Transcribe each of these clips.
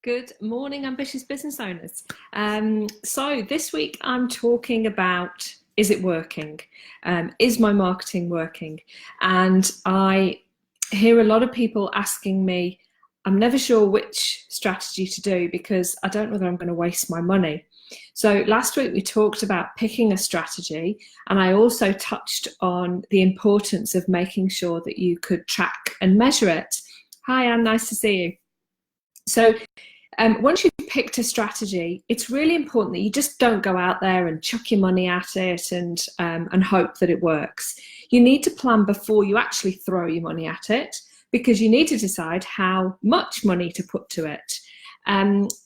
Good morning, ambitious business owners. So this week I'm talking about, is it working? Is my marketing working? And I hear a lot of people asking me, I'm never sure which strategy to do because I don't know whether I'm going to waste my money. So last week we talked about picking a strategy, and I also touched on the importance of making sure that you could track and measure it. Hi, Anne, nice to see you. So once you've picked a strategy, it's really important that you just don't go out there and chuck your money at it and hope that it works. You need to plan before you actually throw your money at it, because you need to decide how much money to put to it.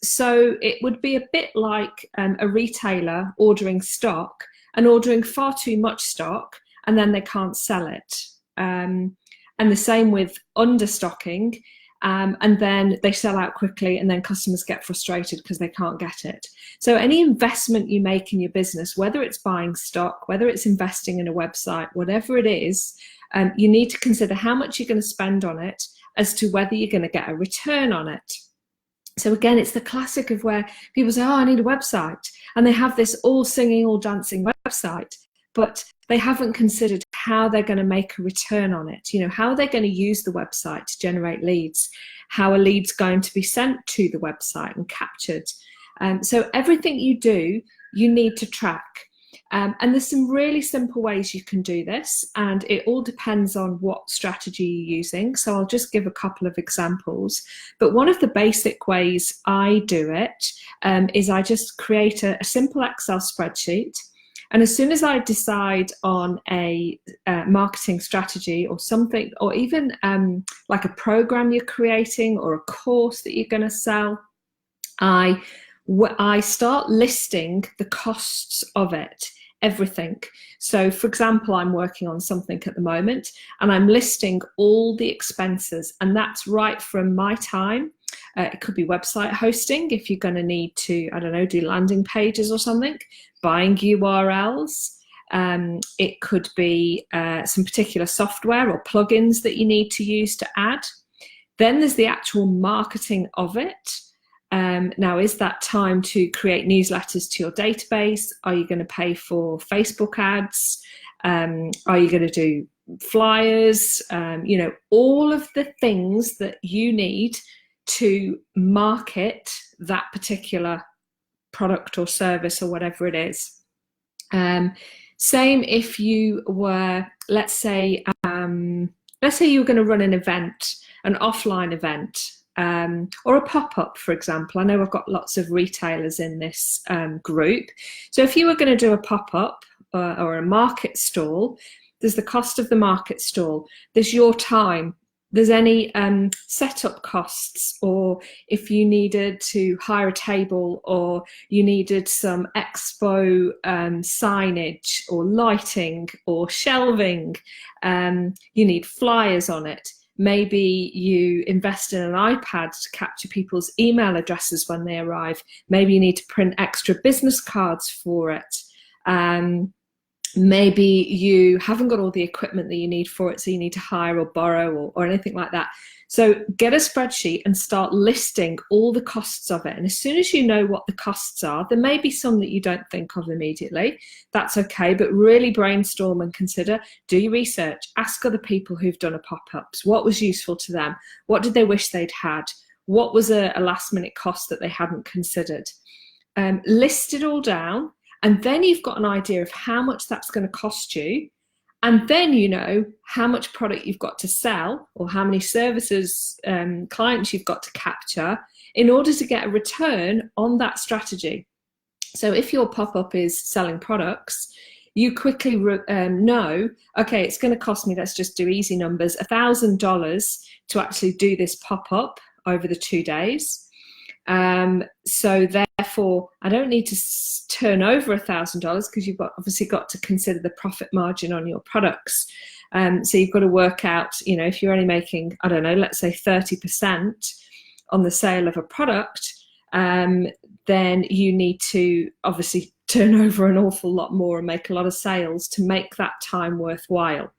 So it would be a bit like a retailer ordering stock and ordering far too much stock, and then they can't sell it. And the same with understocking. And then they sell out quickly, and then customers get frustrated because they can't get it. So any investment you make in your business, whether it's buying stock, whether it's investing in a website, whatever it is, you need to consider how much you're going to spend on it as to whether you're going to get a return on it. So again, it's the classic of where people say, oh, I need a website. And they have this all singing, all dancing website, but they haven't considered how they're going to make a return on it. You know, how are they going to use the website to generate leads? How are leads going to be sent to the website and captured? So everything you do, you need to track. And there's some really simple ways you can do this, and it all depends on what strategy you're using. So I'll just give a couple of examples. But one of the basic ways I do it is I just create a simple Excel spreadsheet. And as soon as I decide on a marketing strategy or something, or even like a program you're creating or a course that you're going to sell, I start listing the costs of it, everything. So for example, I'm working on something at the moment and I'm listing all the expenses, and that's right from my time. It could be website hosting if you're going to need to, I don't know, do landing pages or something, buying URLs. It could be some particular software or plugins that you need to use to add. Then there's the actual marketing of it. Now, is that time to create newsletters to your database? Are you going to pay for Facebook ads? Are you going to do flyers? You know, all of the things that you need to market that particular product or service or whatever it is. Same if you were, let's say you were going to run an event, an offline event, or a pop-up, for example. I know I've got lots of retailers in this group. So if you were going to do a pop-up or a market stall, there's the cost of the market stall, there's your time, there's any setup costs, or if you needed to hire a table, or you needed some expo signage or lighting or shelving, you need flyers on it. Maybe you invest in an iPad to capture people's email addresses when they arrive. Maybe you need to print extra business cards for it. Maybe you haven't got all the equipment that you need for it, so you need to hire or borrow or anything like that. So get a spreadsheet and start listing all the costs of it. And as soon as you know what the costs are, there may be some that you don't think of immediately. That's okay, but really brainstorm and consider, do your research, ask other people who've done a pop-ups, what was useful to them, what did they wish they'd had, what was a last minute cost that they hadn't considered. List it all down. And then you've got an idea of how much that's going to cost you. And then you know how much product you've got to sell, or how many services, clients you've got to capture in order to get a return on that strategy. So if your pop-up is selling products, you quickly know, okay, it's going to cost me, let's just do easy numbers, $1,000 to actually do this pop-up over the 2 days. So therefore, I don't need to turn over $1,000 because you've obviously got to consider the profit margin on your products. So you've got to work out, you know, if you're only making, I don't know, let's say 30% on the sale of a product, then you need to obviously turn over an awful lot more and make a lot of sales to make that time worthwhile.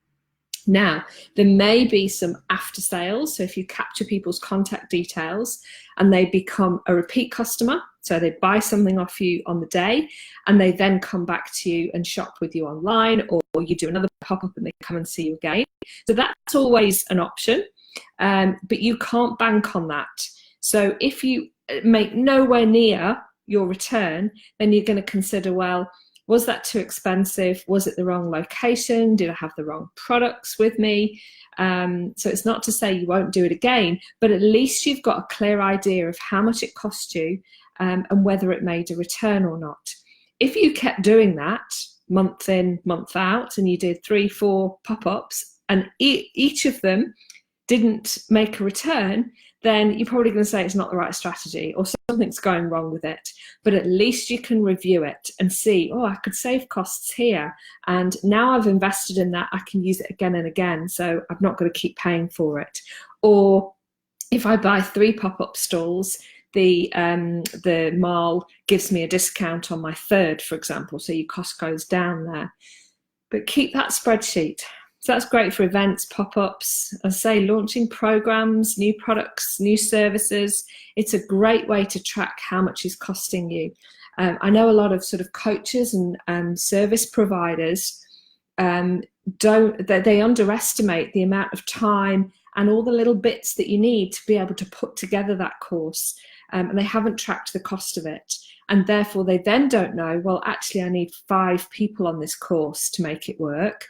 Now, there may be some after sales. So if you capture people's contact details and they become a repeat customer, so they buy something off you on the day and they then come back to you and shop with you online, or you do another pop-up and they come and see you again. So that's always an option, but you can't bank on that. So if you make nowhere near your return, then you're going to consider, well, was that too expensive? Was it the wrong location? Did I have the wrong products with me? So it's not to say you won't do it again, but at least you've got a clear idea of how much it cost you and whether it made a return or not. If you kept doing that month in, month out, and you did 3-4 pop-ups and each of them didn't make a return, then you're probably going to say it's not the right strategy or something's going wrong with it. But at least you can review it and see, oh, I could save costs here. And now I've invested in that, I can use it again and again. So I'm not going to keep paying for it. Or if I buy 3 pop-up stalls, the mall gives me a discount on my 3rd, for example. So your cost goes down there. But keep that spreadsheet. So that's great for events, pop-ups, as I say, launching programs, new products, new services. It's a great way to track how much is costing you. I know a lot of sort of coaches and service providers they underestimate the amount of time and all the little bits that you need to be able to put together that course, and they haven't tracked the cost of it. And therefore they then don't know, well, actually I need 5 people on this course to make it work,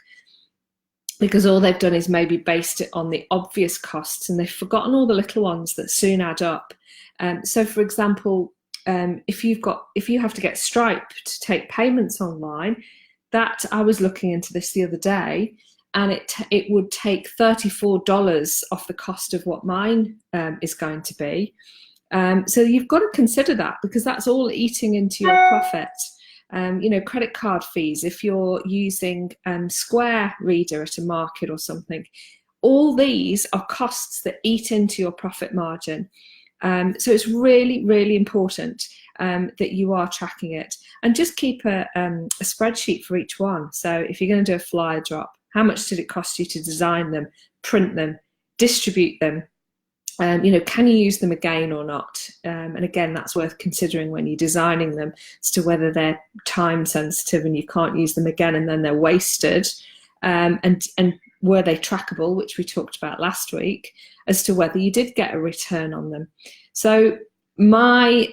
because all they've done is maybe based it on the obvious costs and they've forgotten all the little ones that soon add up. So for example, if you have to get Stripe to take payments online, that I was looking into this the other day, and it would take $34 off the cost of what mine is going to be. So you've got to consider that, because that's all eating into your profit. You know, credit card fees, if you're using Square Reader at a market or something, all these are costs that eat into your profit margin. So it's really, really important that you are tracking it, and just keep a spreadsheet for each one. So if you're going to do a flyer drop, how much did it cost you to design them, print them, distribute them? You know, can you use them again or not? And again, that's worth considering when you're designing them as to whether they're time sensitive and you can't use them again and then they're wasted. And were they trackable, which we talked about last week, as to whether you did get a return on them. So my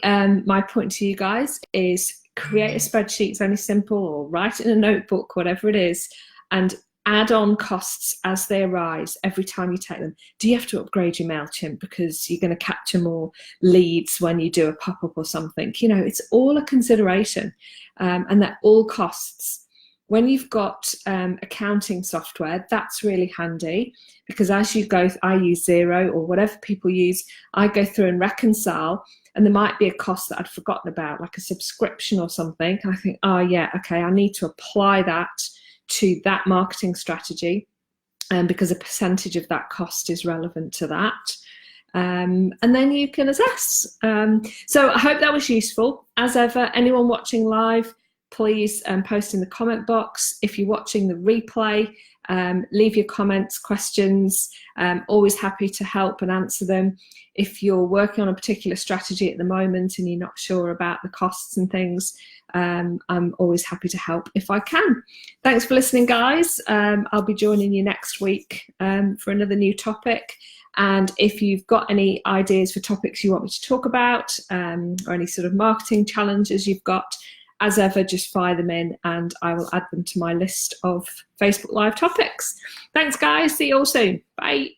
point to you guys is create a spreadsheet, it's only simple, or write it in a notebook, whatever it is, and add on costs as they arise every time you take them. Do you have to upgrade your MailChimp because you're going to capture more leads when you do a pop-up or something? You know, it's all a consideration, and they're all costs. When you've got accounting software, that's really handy, because as you go, I use Xero or whatever people use, I go through and reconcile, and there might be a cost that I'd forgotten about, like a subscription or something, and I think, oh yeah, okay, I need to apply that to that marketing strategy, because a percentage of that cost is relevant to that. And then you can assess. So I hope that was useful. As ever, anyone watching live, please post in the comment box. If you're watching the replay, leave your comments, questions. Always happy to help and answer them. If you're working on a particular strategy at the moment and you're not sure about the costs and things, I'm always happy to help if I can. Thanks for listening, guys. I'll be joining you next week for another new topic. And if you've got any ideas for topics you want me to talk about, or any sort of marketing challenges you've got, as ever, just fire them in and I will add them to my list of Facebook Live topics. Thanks, guys. See you all soon. Bye.